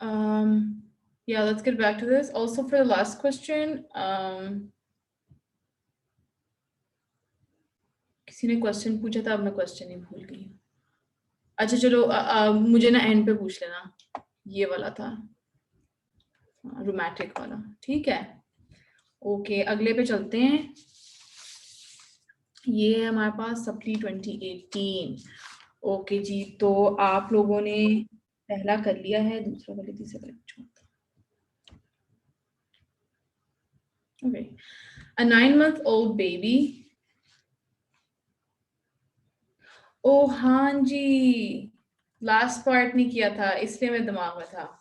Yeah, let's get back to this. Also for the last question, किसी ने question पूछा था, अब मैं क्वेश्चन ही भूल गई हूँ। अच्छा चलो, मुझे ना एंड पे पूछ लेना, ये वाला था रोमैटिक वाला, ठीक है। ओके, अगले पे चलते हैं। ये है हमारे पास सप्ली 2018। ओके जी, तो आप लोगों ने पहला कर लिया है, दूसरा वाले तीसरा वाले चौथा। Okay, a 9-month-old baby। ओ हाँ जी, लास्ट पार्ट नहीं किया था इसलिए मेरे दिमाग में था।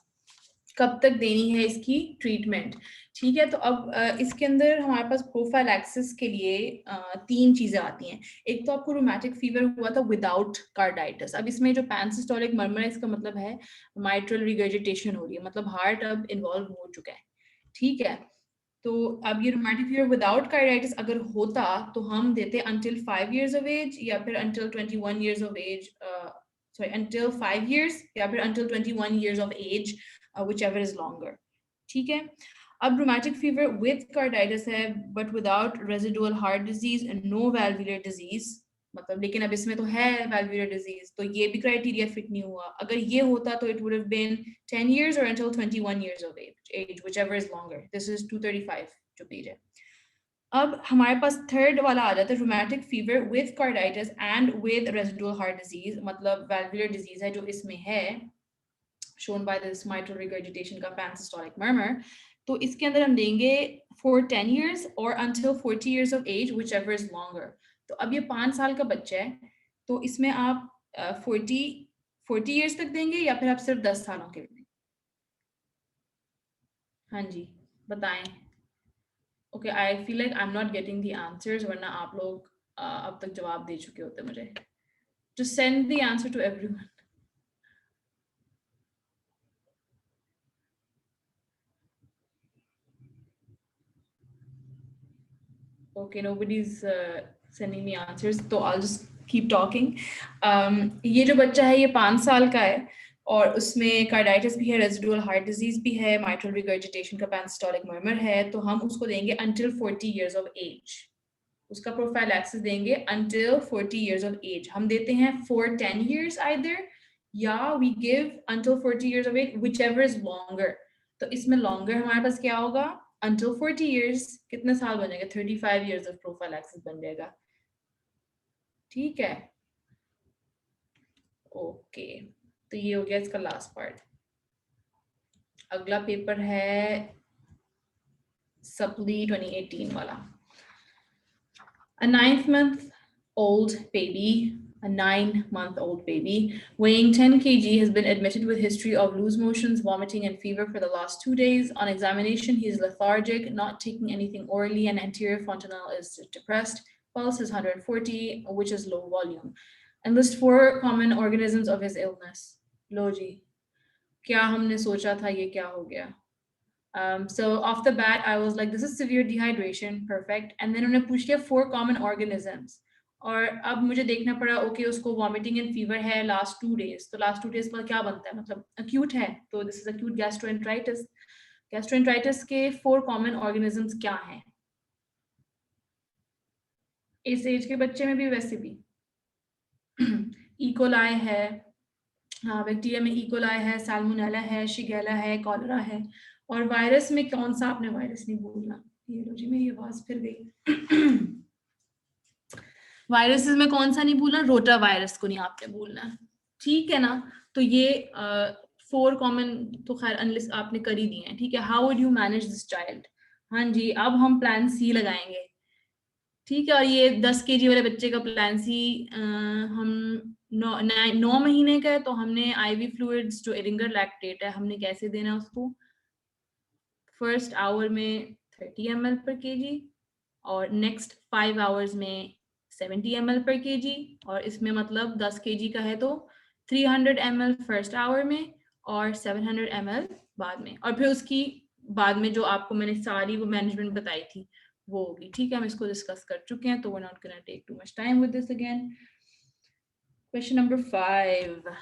कब तक देनी है इसकी ट्रीटमेंट, ठीक है। तो अब इसके अंदर हमारे पास प्रोफाइलैक्सिस के लिए 3 चीजें आती हैं। एक तो आपको रूमेटिक फीवर हुआ था विदाउट कार्डाइटिस। अब इसमें जो पैनसिस्टोलिक मर्मर है, इसका मतलब है माइट्रल रिगर्जिटेशन हो रही है, मतलब हार्ट अब इन्वॉल्व हो चुका है, ठीक है। तो अब ये रूमेटिक फीवर विदाउट कार्डाइटिस अगर होता तो हम देते अंटिल 5 years of age या फिर until 21 years of age, sorry until 5 years या फिर until 21 years of age, whichever is longer, ठीक है। अब रूमेटिक फीवर विद कार्डाइटिस है but without residual heart disease and no valvular disease, मतलब लेकिन अब इसमें तो है वैल्वुलर डिजीज, तो ये भी क्राइटेरिया फिट नहीं हुआ। अगर ये होता तो it would have been 10 years or until 21 years of age, whichever is longer. This is 235 जो पेज है। अब हमारे पास थर्ड वाला आ जाता है rheumatic fever with carditis and with residual heart disease, मतलब वैल्वुलर डिजीज है जो इसमें है, shown by this mitral regurgitation का pansystolic murmur। तो इसके अंदर हम देंगे for 10 years or until 40 years of age, whichever is longer। तो अब ये 5 साल का बच्चा है, तो इसमें आप 40 years तक देंगे या फिर आप सिर्फ 10 सालों के लिए? हाँ जी, बताएं। Okay, I feel like I am not getting the answers, वरना आप लोग अब तक जवाब दे चुके होते मुझे। Just send the answer to everyone. Okay, nobody's sending me answers, तो I'll just keep talking. ये जो बच्चा है ये 5 साल का है और उसमें कार्डाइटिस भी है, रेजिडुअल हार्ट डिजीज भी है, माइट्रल रिगर्जिटेशन का पैनसिस्टोलिक मर्मर है, तो हम उसको देंगे until 40 years of age। उसका प्रोफाइलैक्सिस देंगे until 40 years of age। हम देते हैं for 10 years either, या we give until 40 years of age, whichever is longer। तो इसमें longer हमारे पास क्या होगा, until 40 years, कितने साल बनेगा, 35 years of prophylaxis बन जाएगा, ठीक है। ओके, तो ये हो गया इसका लास्ट पार्ट। अगला पेपर है सप्ली 2018 वाला। A 9-month-old baby, a 9-month-old baby weighing 10 kg has been admitted with history of loose motions, vomiting, and fever for the last 2 days. On examination, he is lethargic, not taking anything orally, and anterior fontanelle is depressed. Pulse is 140, which is low volume. And list 4 common organisms of his illness. लो जी, क्या हमने सोचा था ये क्या हो गया? So off the bat, I was like, this is severe dehydration, perfect. And then उन्होंने पूछ लिया 4 common organisms. और अब मुझे देखना पड़ा, ओके उसको वॉमिटिंग एंड फीवर है लास्ट 2 days, तो लास्ट 2 days पर क्या बनता है, मतलब अक्यूट है, तो this is acute gastroenteritis. Gastroenteritis के 4 कॉमन ऑर्गेनिजम्स क्या हैं इस एज के बच्चे में भी? वैसे भी इकोलाई है, हाँ बैक्टीरिया में इकोलाई है, साल्मोनेला है, शिगेला है, कॉलरा है। और वायरस में कौन सा, आपने वायरस नहीं भूलना, ये लो जी मेरी आवाज फिर गई। वायरसेस में कौन सा नहीं भूलना, रोटा वायरस को नहीं आपने भूलना, ठीक है ना। तो ये 4 कॉमन तो खैर अनलिस्ट आपने कर ही दिए हैं, ठीक है। How would you manage this child? हाँ जी, अब हम प्लान सी लगाएंगे, ठीक है। और ये 10 kg वाले बच्चे का प्लान सी हम 9 महीने का है, तो हमने आईवी फ्लूइड्स जो एरिंगर लैक्टेट है, हमने कैसे देना है उसको, फर्स्ट आवर में 30 ml per kg और नेक्स्ट 5 hours में 70 ml per kg। और इसमें मतलब 10 kg का है तो 300 ml फर्स्ट आवर में और 700 ml बाद में, और फिर उसकी बाद में जो आपको मैंने सारी वो मैनेजमेंट बताई थी वो होगी, ठीक है। हम इसको डिस्कस कर चुके हैं, तो we're not gonna take too much time with this again. Question number 5.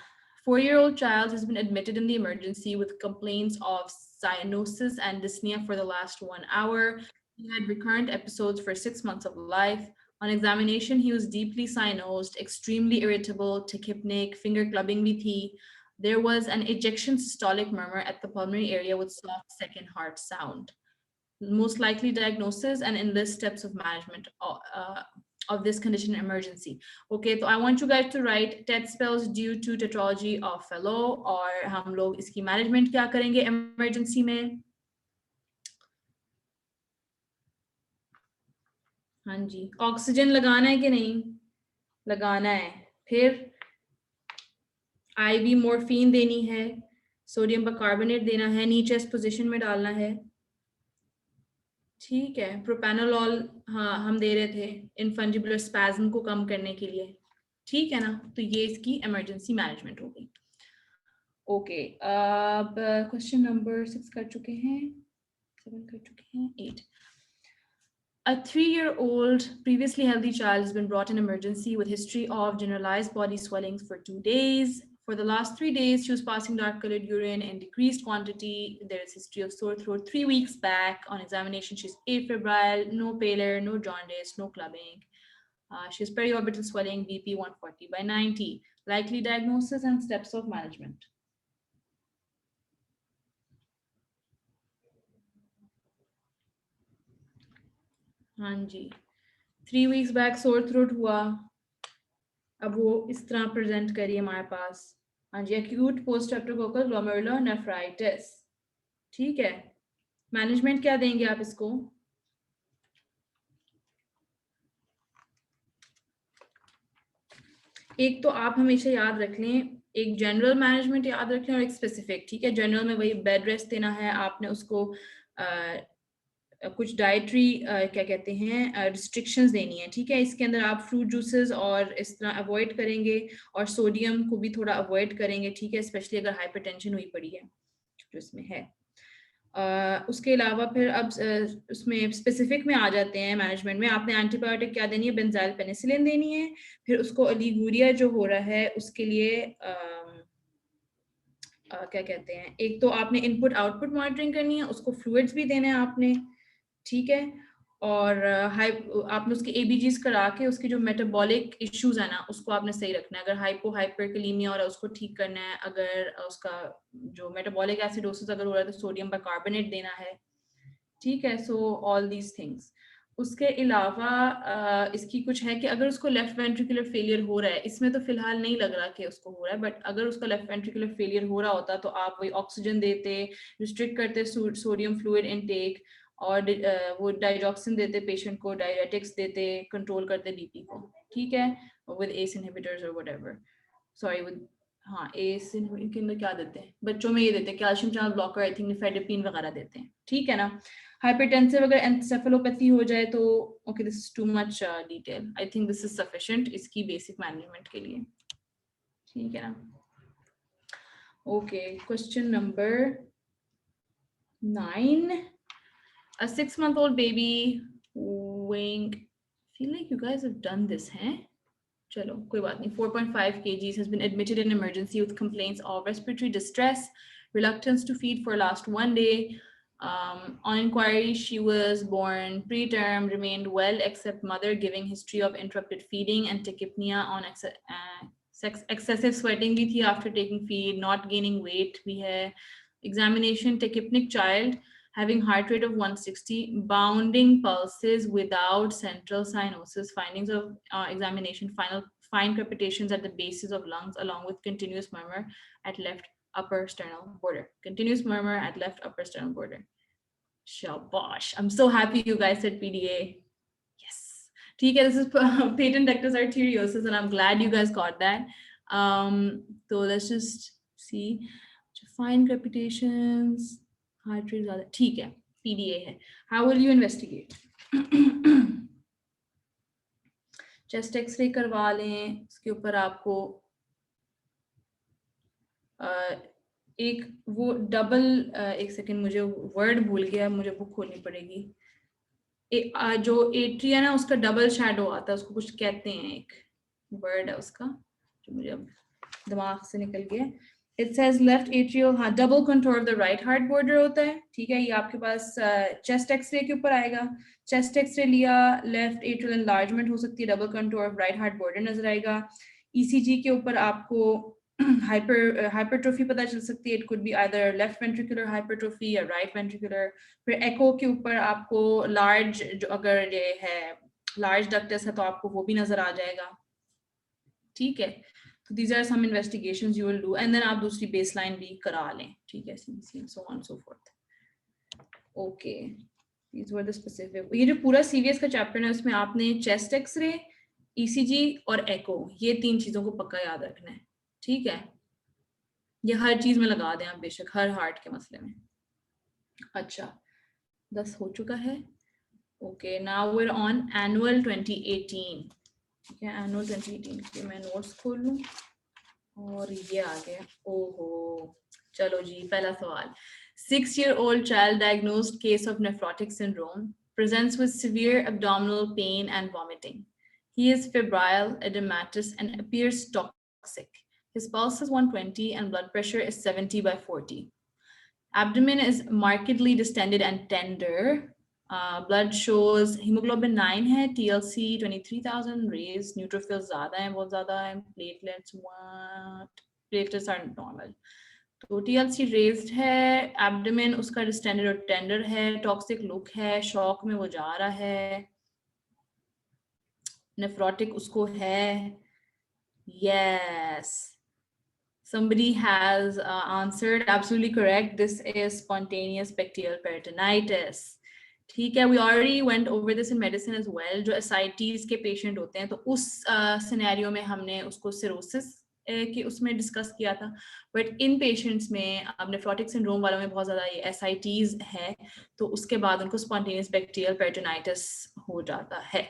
4-year-old child has been admitted in the emergency with complaints of cyanosis and dyspnea for the last 1 hour. He had recurrent episodes for 6 months of life. On examination, he was deeply cyanosed, extremely irritable, tachypnic, finger clubbing भी थी. There was an ejection systolic murmur at the pulmonary area with soft second heart sound. Most likely diagnosis and enlist steps of management of this condition in emergency. Okay, so I want you guys to write TET spells due to tetralogy of Fallot, और हम लोग इसकी management क्या करेंगे emergency में. हाँ जी, oxygen लगाना है कि नहीं लगाना है. फिर आईवी मॉर्फिन देनी है, सोडियम बाइकार्बोनेट देना है, नी चेस्ट पोजीशन में डालना है. ठीक है, प्रोपेनोलॉल हाँ हम दे रहे थे इनफंजिबुलर स्पैज्म को कम करने के लिए. ठीक है ना, तो ये इसकी इमरजेंसी मैनेजमेंट हो गई. ओके, अब क्वेश्चन नंबर 6 कर चुके हैं, 7 कर चुके हैं, 8. A 3-year-old previously healthy child has been brought in emergency with history of generalized body swellings for 2 days. For the last 3 days, she was passing dark-colored urine in decreased quantity. There is history of sore throat 3 weeks back. On examination, she's afebrile, no pallor, no jaundice, no clubbing. She has periorbital swelling, BP 140/90. Likely diagnosis and steps of management. हाँ जी, 3 weeks back sore throat हुआ, अब वो इस तरह present करिए हमारे पास. हाँ जी, acute post-streptococcal glomerular nephritis. ठीक है, मैनेजमेंट क्या देंगे आप इसको? एक तो आप हमेशा याद रख लें, एक जनरल मैनेजमेंट याद रखें और एक स्पेसिफिक. ठीक है, जनरल में वही बेड रेस्ट देना है, आपने उसको कुछ डाइटरी क्या कहते हैं रिस्ट्रिक्शंस देनी है. ठीक है, इसके अंदर आप फ्रूट जूसेस और इस तरह अवॉइड करेंगे और सोडियम को भी थोड़ा अवॉइड करेंगे. ठीक है, स्पेशली अगर हाइपरटेंशन हुई पड़ी है जो इसमें है. उसके अलावा फिर अब उसमें स्पेसिफिक में आ जाते हैं मैनेजमेंट में. आपने एंटीबायोटिक क्या देनी है, बेंजाइल पेनिसिलिन देनी है. फिर उसको ओलिगोरिया जो हो रहा है उसके लिए क्या कहते हैं, एक तो आपने इनपुट आउटपुट मॉनिटरिंग करनी है, उसको फ्लूइड्स भी देने हैं आपने. ठीक है, और आपने उसके एबीजीज करा के उसके जो मेटाबॉलिक इश्यूज है ना उसको आपने सही रखना है. अगर हाइपरकैलेमिया हो रहा है उसको ठीक करना है. अगर उसका जो मेटाबॉलिक एसिडोसिस अगर हो रहा है तो सोडियम बाइकार्बोनेट देना है. ठीक है, सो ऑल दीज थिंग्स. उसके अलावा इसकी कुछ है कि अगर उसको लेफ्ट वेंट्रिकुलर फेलियर हो रहा है, इसमें तो फिलहाल नहीं लग रहा कि उसको हो रहा है, बट अगर उसका लेफ्ट वेंट्रिकुलर फेलियर हो रहा होता तो आप वही ऑक्सीजन देते, रिस्ट्रिक्ट करते सोडियम फ्लूइड इनटेक, और वो डाइजॉक्सिन देते पेशेंट को, डायरेटिक्स देते, कंट्रोल करते बीपी को. ठीक है, विद एस इनहिबिटर्स और व्हाटएवर, सॉरी विद हाँ एस इनहिबिटर के अंदर क्या देते हैं बच्चों में, ये देते हैं calcium channel blocker, I think nifedipine वगैरह देते हैं. ठीक है ना. हाइपरटेंसिव अगर एंसेफेलोपैथी हो जाए तो okay, this is too much detail. I think this is sufficient इसकी बेसिक मैनेजमेंट के लिए. ठीक है ना. Okay, question number 9. A 6-month-old baby weighing, feel like you guys have done this, हैं? चलो कोई बात नहीं. 4.5 kgs has been admitted in emergency with complaints of respiratory distress, reluctance to feed for last 1 day. On inquiry, she was born preterm, remained well except mother giving history of interrupted feeding and tachypnea on excessive sweating भी थी after taking feed, not gaining weight भी है. Examination, tachypnic child having heart rate of 160, bounding pulses without central cyanosis. Findings of examination, fine crepitations at the bases of lungs along with continuous murmur at left upper sternal border. Continuous murmur at left upper sternal border. Shabash. I'm so happy you guys said PDA. Yes. ठीक है, this is patent ductus arteriosus and I'm glad you guys got that. So let's just see. Fine crepitations. Heart rate ज्यादा. ठीक है, PDA है. How will you investigate? Chest X-ray करवा लें. उसके ऊपर आपको एक वो डबल, एक सेकंड मुझे वर्ड भूल गया, मुझे बुक खोलनी पड़ेगी. जो एट्रिया ना उसका डबल शैडो आता है, उसको कुछ कहते हैं, एक वर्ड है उसका जो मुझे अब दिमाग से निकल गया। It says left atrial, हाँ double contour of the right heart border होता है, ठीक है। ये आपके पास chest x-ray के ऊपर आएगा। chest x-ray लिया, left atrial enlargement हो सकती है, double contour of right heart border नजर आएगा। ECG के ऊपर आपको hypertrophy पता चल सकती है, it could be either left ventricular hypertrophy या right ventricular। फिर echo के ऊपर आपको large, जो अगर ये है large ductus है तो आपको वो भी नजर आ जाएगा, ठीक है। So these are some investigations you will do, and then आप दूसरी baseline भी करा लें, ठीक है, CBC and so on and so forth. Okay, these were the specific. ये जो पूरा CVS का चैप्टर है उसमें आपने chest X-ray, ECG और echo, ये 3 चीजों को पक्का याद रखना है, ठीक है। ये हर चीज में लगा दें आप बेशक, हर हार्ट के मसले में। अच्छा, 10 हो चुका है। Okay, now we're on annual 2018. ठीक है, annual 2018 के मैं नोट्स खोल लूँ और ये आ गया। ओहो, चलो जी, पहला सवाल। 6-year-old child diagnosed case of nephrotic syndrome presents with severe abdominal pain and vomiting. He is febrile, edematous, and appears toxic. His pulse is 120 and blood pressure is 70/40. Abdomen is markedly distended and tender. Blood shows hemoglobin 9 है, TLC 23,000 raised, neutrophils ज़्यादा हैं, बहुत ज़्यादा हैं, platelets are normal. तो TLC raised है, abdomen उसका distended और tender है, toxic look है, shock में वो जा रहा है, nephrotic उसको है, yes. Somebody has answered absolutely correct. This is spontaneous bacterial peritonitis. ठीक है, we already went over this in medicine as well. जो ascites के patient होते हैं तो उस scenario में हमने उसको cirrhosis कि उसमें डिस्कस किया था, बट इन पेशेंट्स में अब नेफ्रोटिक सिंड्रोम वालों में बहुत ज़्यादा ये एसआईटीज है, तो उसके बाद उनको स्पॉन्टेनियस बैक्टीरियल पेरिटोनाइटिस हो जाता है,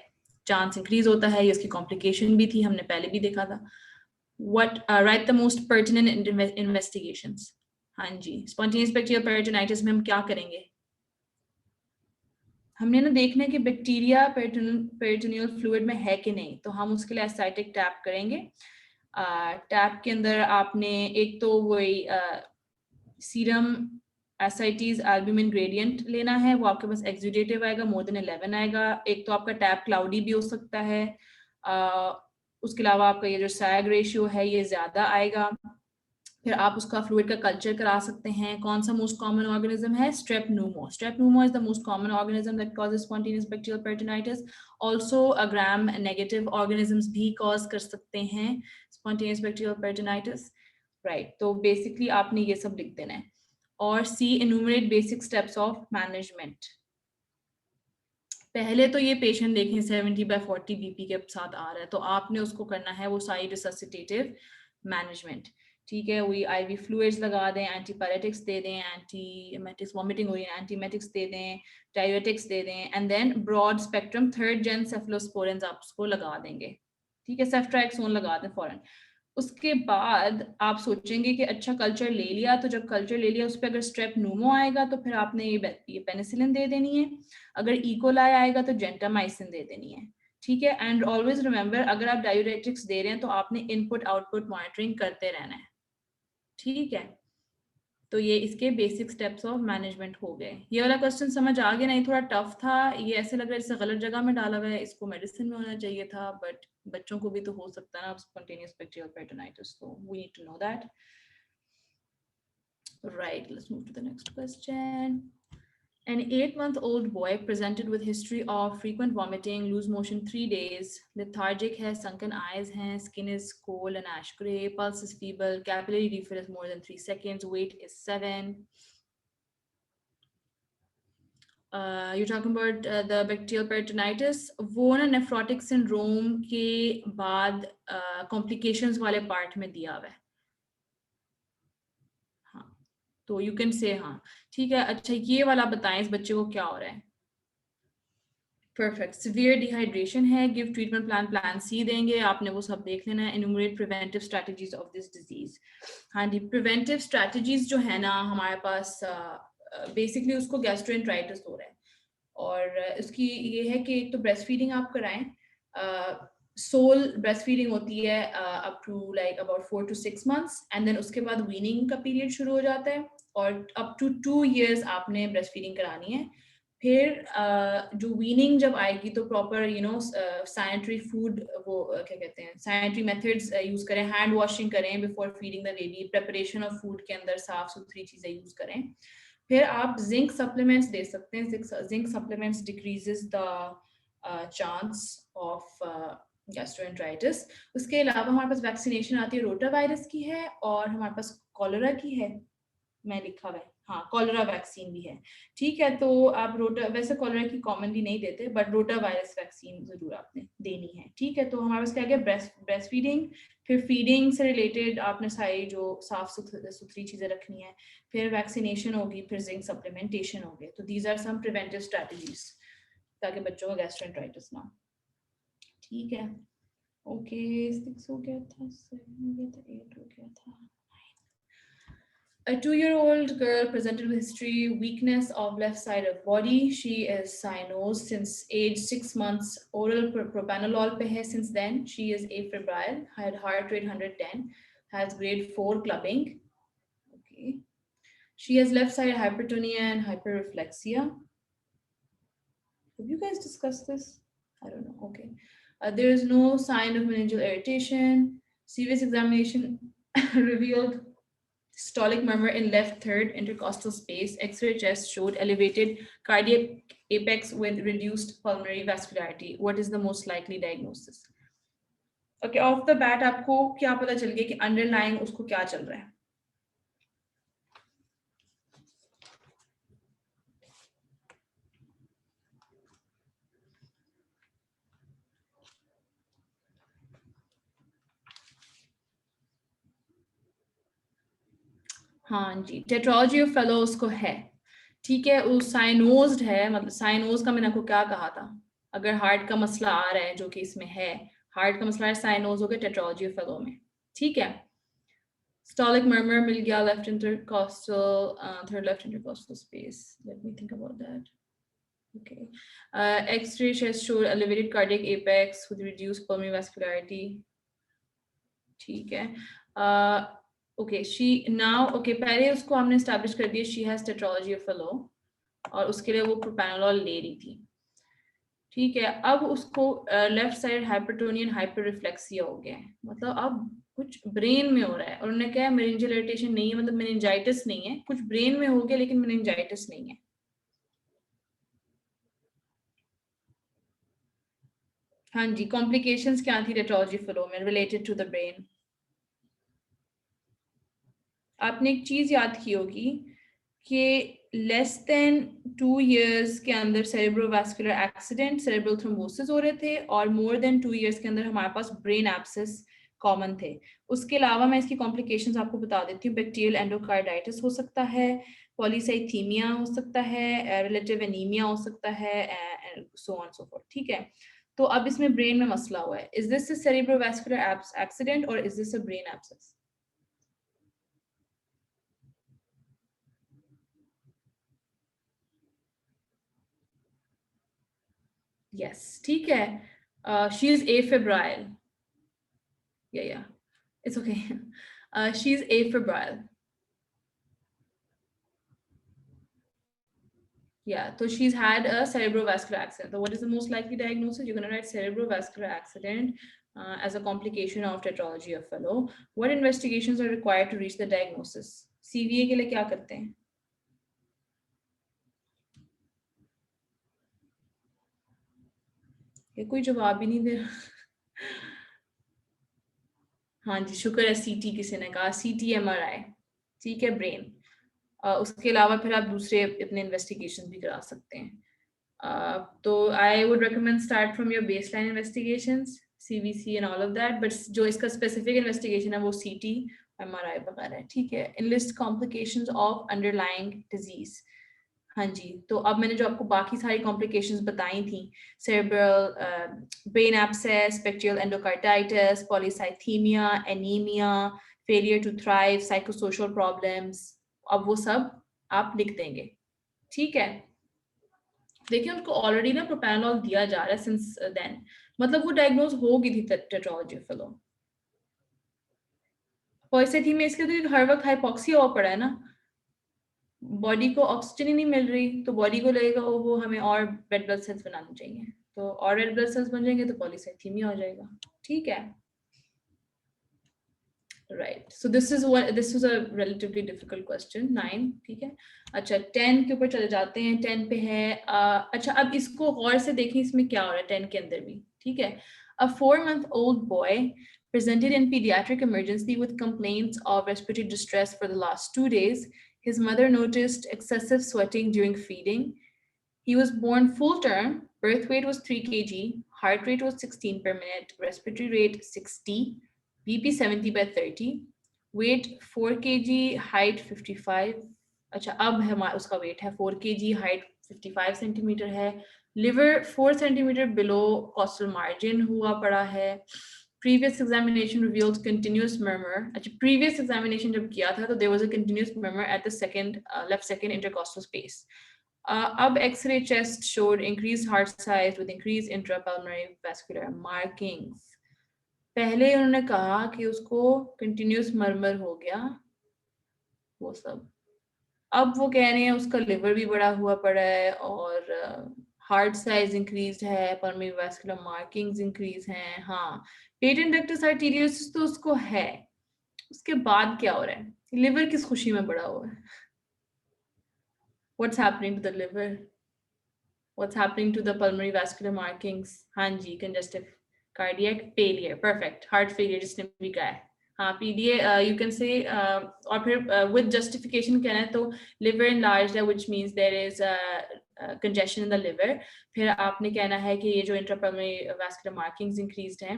चांस इंक्रीज होता है। ये उसकी कॉम्प्लिकेशन भी थी, हमने पहले भी देखा था। What write the most pertinent investigations? हाँ जी, spontaneous bacterial peritonitis में हम क्या करेंगे? हमने ना देखना है कि बैक्टीरिया पेरिटोनियल फ्लूइड में है कि नहीं, तो हम उसके लिए एसाइटिक टैप करेंगे। टैप के अंदर आपने एक तो वही सीरम एसाइटीज एल्ब्यूमिन ग्रेडियंट लेना है, वो आपके पास एक्सुडेटिव आएगा, मोर देन 11 आएगा। एक तो आपका टैप क्लाउडी भी हो सकता है, उसके अलावा आपका ये जो सैग रेशियो है ये ज्यादा आएगा। फिर आप उसका फ्लूइड का कल्चर करा सकते हैं। कौन सा मोस्ट कॉमन ऑर्गेनिज्म है? Strep pneumo. Strep pneumo is the most common organism that causes spontaneous bacterial peritonitis. Also gram negative organisms भी कॉज कर सकते हैं स्पॉन्टेनियस बैक्टीरियल पेरिटोनाइटिस, राइट। तो बेसिकली आपने ये सब लिख देना है। और C, enumerate basic steps of management. पहले तो ये पेशेंट देखें 70/40 बीपी के साथ आ रहा है, तो आपने उसको करना है वो सारी रिससिटेटिव मैनेजमेंट, ठीक है। वही आईवी फ्लूइड्स लगा दें, एंटीपायरेटिक्स दे दें, एंटीमेटिक्स, वॉमिटिंग हो रही है एंटीमेटिक्स दे दें, डायरेटिक्स दे दें, and then broad spectrum 3rd gen cephalosporins आप उसको लगा देंगे, ठीक है। सेफ्ट्राक्सोन लगा दें फौरन। उसके बाद आप सोचेंगे कि अच्छा कल्चर ले लिया, तो जब कल्चर ले लिया उस पर अगर स्ट्रेप न्यूमो आएगा तो फिर आपने ये पेनिसिलिन दे देनी है, अगर इकोलाई आएगा तो जेंटामाइसिन दे देनी है, ठीक है। एंड ऑलवेज रिमेंबर, अगर आप डायूरेटिक्स दे रहे हैं तो आपने इनपुट आउटपुट मॉनिटरिंग करते रहना है, ठीक है। तो ये इसके बेसिक स्टेप्स ऑफ मैनेजमेंट हो गए। ये वाला क्वेश्चन समझ आ गया? नहीं, थोड़ा टफ था, ये ऐसे लग रहा है जैसे गलत जगह में डाला गया है, इसको मेडिसिन में होना चाहिए था, बट बच्चों को भी तो हो सकता है ना स्पॉन्टेनियस बैक्टीरियल पेरिटोनाइटिस, तो we need to know that, right. Let's move to the next question. An 8-month-old boy presented with history of frequent vomiting, loose motion 3 days, lethargic है, sunken eyes हैं, skin is cold and ash gray, pulse is feeble, capillary refill is more than 3 seconds, weight is 7. You're talking about the bacterial peritonitis. वो ना nephrotic syndrome के बाद complications वाले part में दिया हुआ है, तो यू कैन से हाँ, ठीक है। अच्छा, ये वाला बताएं इस बच्चे को क्या हो रहा है? परफेक्ट, सिवियर डिहाइड्रेशन है, give treatment plan, plan C देंगे, आपने वो सब देख लेना है। Enumerate preventive strategies of this disease. हाँ जी, प्रिवेंटिव स्ट्रेटजीज जो है ना हमारे पास, बेसिकली उसको गैस्ट्रोएंटेराइटिस हो रहा है, और उसकी ये है कि एक तो ब्रेस्ट फीडिंग आप कराएं, सोल ब्रेस्ट फीडिंग होती है up to like about 4 to 6 months, and then उसके बाद वीनिंग का पीरियड शुरू हो जाता है और अप टू 2 years आपने ब्रेस्ट फीडिंग करानी है। फिर जो वीनिंग जब आएगी तो प्रॉपर सैनिटरी फूड, वो क्या कहते हैं, सैनिटरी मेथड्स यूज करें, हैंड वॉशिंग करें before feeding the baby, preparation of food के अंदर साफ सुथरी चीजें यूज करें। फिर आप जिंक सप्लीमेंट्स दे सकते हैं। Zinc supplements decreases the chance of gastroenteritis. उसके अलावा हमारे पास वैक्सीनेशन आती है, रोटा वायरस की है और हमारे पास कॉलरा की है, मैं लिखा हुआ है, हाँ कॉलरा वैक्सीन भी है। ठीक है, तो आप रोटा, वैसे कॉलरा की कॉमनली नहीं देते बट रोटा वायरस वैक्सीन जरूर आपने देनी है। ठीक है, तो हमारे पास क्या गया, ब्रेस्ट फीडिंग, फिर फीडिंग से रिलेटेड आपने सारी जो साफ सुथरी चीजें रखनी है, फिर वैक्सीनेशन होगी, फिर जिंक सप्लीमेंटेशन हो गए। तो these are some preventive strategies ताकि बच्चों को गैस्ट्रोएंटेराइटिस ना हो। ठीक है, ओके 6 हो गया था, 7 हो गया था, 8 हो गया था। A 2-year-old girl presented with history weakness of left side of body. She is cyanosed since age 6 months. Oral propranolol pe hai since then. She is afebrile, had heart rate 110, has grade 4 clubbing. Okay. She has left side hypertonia and hyperreflexia. Have you guys discussed this? I don't know. Okay. There is no sign of meningeal irritation. Serious examination revealed systolic murmur in left third intercostal space. X-ray chest showed elevated cardiac apex with reduced pulmonary vascularity. What is the most likely diagnosis? Okay, off the bat आपको क्या पता चल गया कि underlying उसको क्या चल रहा है? हाँ जी, टेट्रोलॉजी ऑफ फेलो उसको है। ठीक है, वो साइनोज्ड है, मतलब साइनोज का मैंने आपको क्या कहा था, अगर हार्ट का मसला आ रहा है जो कि इसमें है, हार्ट का मसला है, साइनोज हो गया टेट्रोलॉजी ऑफ फेलो में। ठीक है, Stolic murmur मिल गया, left intercostal, third left intercostal space. Let me think about that. Okay. X-ray chest showed elevated cardiac apex with reduced pulmonary vascularity. ठीक है. Okay, she now, okay, पहले उसको हमने establish कर दिया she has tetralogy of Fallot और उसके लिए वो propranolol ले रही थी. ठीक है, अब उसको लेफ्ट साइड हाइपरटोनियन हाइपररिफ्लेक्सिया हो गया है, मतलब अब कुछ ब्रेन में हो रहा है और उन्होंने कहा मेनिंजियल इरिटेशन नहीं है, मतलब मेनिंजाइटिस नहीं है, कुछ ब्रेन में हो गया लेकिन मेनिंजाइटिस नहीं है। हाँ जी, कॉम्प्लिकेशंस क्या थी टेट्रोलॉजी फ्लो में रिलेटेड टू द ब्रेन? आपने एक चीज याद की होगी कि लेस देन 2 years के अंदर सेरेब्रोवास्कुलर एक्सीडेंट, सेरेब्रल थ्रोम्बोसिस हो रहे थे और मोर देन 2 years के अंदर हमारे पास ब्रेन एब्सेस कॉमन थे। उसके अलावा मैं इसकी कॉम्प्लिकेशंस आपको बता देती हूँ। बैक्टीरियल एंडोकार्डाइटिस हो सकता है, पॉलीसाइथीमिया हो सकता है, रिलेटिव एनीमिया हो सकता है, सो ऑन सो फोर्थ। ठीक है, तो अब इसमें ब्रेन में मसला हुआ है। Is this a cerebrovascular accident और is this a brain abscess? Yes, ठीक है. She is afebrile. Yeah, it's okay. She's afebrile. Yeah, so she's had a cerebrovascular accident. So what is the most likely diagnosis? You're going to write cerebrovascular accident as a complication of tetralogy of Fallot. What investigations are required to reach the diagnosis? CVA के लिए क्या करते हैं? ये कोई जवाब ही नहीं दे रहा। हाँ जी, शुक्र है सीटी किसी ने कहा, सीटी एमआरआई। ठीक है, ब्रेन। उसके अलावा फिर आप दूसरे अपने इन्वेस्टिगेशन भी करा सकते हैं। तो I would recommend start from your baseline investigations, CVC and all of that, but जो इसका स्पेसिफिक इन्वेस्टिगेशन है वो CT MRI वगैरह है। ठीक है, enlist complications of underlying disease. हाँ जी, तो अब मैंने जो आपको बाकी सारी कॉम्प्लिकेशंस बताई थी, cerebral brain abscess, bacterial endocarditis, polycythaemia, anaemia, failure to thrive, psychosocial problems, अब वो सब आप लिख देंगे। ठीक है, देखिए उनको ऑलरेडी ना प्रोपैनोल दिया जा रहा है सिंस देन, मतलब वो डायग्नोज हो गई थी टेट्रालॉजी फेलो। पॉइसेथीमिया इसके तो हर वक्त हाइपोक्सिया हुआ पड़ा है ना, बॉडी को ऑक्सीजन ही नहीं मिल रही, तो बॉडी को लगेगा वो हमें और रेड ब्लड सेल्स बनाने चाहिए, तो और रेड ब्लड सेल्स बन जाएंगे तो पॉलीसाइथीमिया हो जाएगा। ठीक है, right. So this was a relatively difficult question 9। ठीक है, अच्छा 10 के ऊपर चले जाते हैं। 10 पे है अच्छा अब इसको गौर से देखें इसमें क्या हो रहा है 10 के अंदर भी। ठीक है, a 4-month-old boy presented in pediatric emergency with complaints of respiratory distress for the last 2 days. His mother noticed excessive sweating during feeding. He was born full term, birth weight was 3 kg, heart rate was 16 per minute, respiratory rate 60, BP 70/30, weight 4 kg, height 55। अच्छा अब है उसका wait है 4 kg, height 55 centimetre है, liver 4 centimetre below costal margin हुआ पड़ा है। Previous examination revealed continuous murmur. अच्छा previous examination जब किया था तो there was a continuous murmur at the left second intercostal space. Ab X-ray chest showed increased heart size with increased intrapulmonary vascular markings. पहले उन्होंने कहा कि उसको continuous murmur हो गया, वो सब। अब वो कह रहे हैं उसका लिवर भी बड़ा हुआ पड़ा है और हार्ट साइज इंक्रीज है, पल्मोनरी वैस्कुलर मार्किंग्स इंक्रीज हैं। हाँ, पेटेंट डक्टस आर्टेरियोसिस तो उसको है, उसके बाद क्या हो रहा है? लिवर किस खुशी में बड़ा हुआ है? What's happening to the liver? What's happening to the pulmonary vascular markings? हाँ जी, congestive cardiac failure, perfect, heart failure जिसने भी कहा है। हाँ, PDA you can say और फिर with justification कहना है तो liver enlarged है, which means there is congestion in the liver। फिर आपने कहना है कि ये जो intrapulmonary vascular markings increased हैं,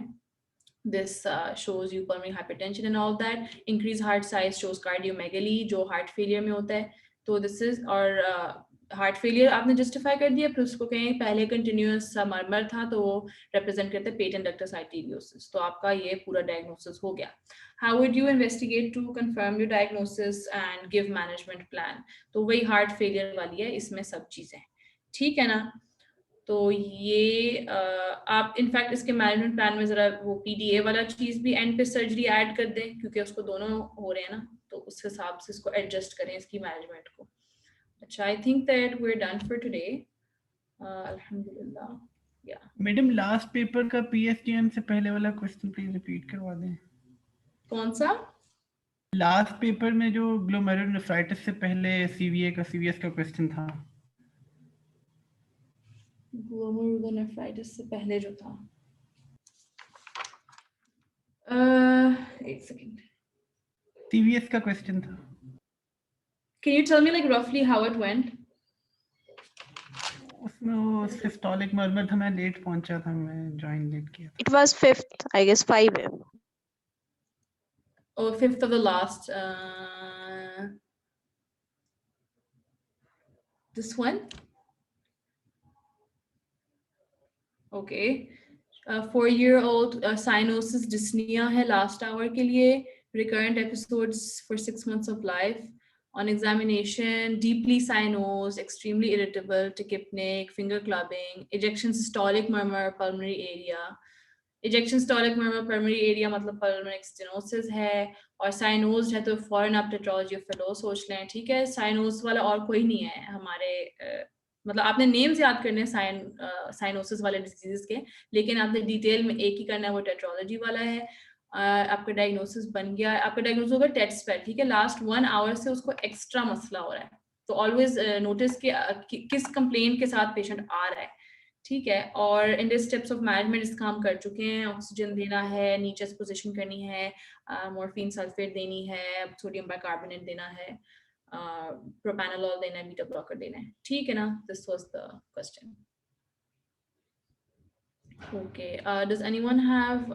this shows you pulmonary hypertension and all that। Increased heart size shows cardiomegaly जो heart failure में होता है। तो this is और हार्ट फेलियर आपने जस्टिफाई कर दिया, फिर उसको कहें पहले कंटिन्यूअस मर्मर था तो वो रिप्रेजेंट करते हैं पेटेंट डक्टस आर्टेरियोसिस। तो आपका ये पूरा डायग्नोसिस हो गया। How would you investigate to confirm your diagnosis and give management plan? तो वही हार्ट फेलियर वाली है, इसमें सब चीजें। ठीक है ना? तो ये आप इनफैक्ट इसके मैनेजमेंट प्लान में जरा वो पीडीए वाला चीज भी एंड पे सर्जरी ऐड कर दें, क्योंकि उसको दोनों हो रहे हैं ना, तो उस हिसाब से इसको एडजस्ट करें इसकी मैनेजमेंट को। अच्छा, I think that we're done for today. Alhamdulillah. Yeah. Madam last paper का पीएसटीएम से पहले वाला क्वेश्चन प्लीज रिपीट करवा दें। कौन सा? लास्ट पेपर में जो ग्लोमेरुलोनेफ्राइटिस से पहले सीवीए का सीवीएस का क्वेश्चन था। ग्लोमेरुलोनेफ्राइटिस से पहले जो था, एक सेकंड, सीवीएस का क्वेश्चन था। Can you tell me like roughly how it went? उसमें वो सिस्टोलिक मर्मर था, मैं लेट पहुंचा था, मैं ज्वाइन लेट किया था। It was 5th, I guess 5 है। Oh, 5th of the last. This one? Okay. 4-year-old cyanosis dyspnea है last hour के लिए, recurrent episodes for 6 months of life. On examination, deeply cyanosed, extremely irritable, tachypnic, finger clubbing, ejection systolic murmur, pulmonary area. Ejection systolic murmur, pulmonary area मतलब pulmonary stenosis है, और cyanosed है तो फौरन आप टेट्रोलॉजी फेलो सोच लें। ठीक है, cyanosed वाला और कोई नहीं है हमारे मतलब आपने नेम्स याद करने हैं साइनोसिस वाले डिजीजेस के, लेकिन आपने डिटेल में एक ही करना है, वो टेट्रोलॉजी वाला है। आपका डायग्नोसिस बन गया, आपका डायग्नोसिस होगा टेस्ट पर। ठीक है, लास्ट 1 आवर से उसको एक्स्ट्रा मसला हो रहा है, तो ऑलवेज नोटिस कि किस कंप्लेंट के साथ पेशेंट आ रहा है। ठीक है, और in this steps of management इस काम कर चुके हैं, ऑक्सीजन देना है, नीचे पोजीशन करनी है, मॉर्फिन सल्फेट देनी है, सोडियम बाइकार्बोनेट देना है, propranolol देना है, बीटा ब्लॉकर देना है। ठीक है ना? This was the question. Okay, does anyone have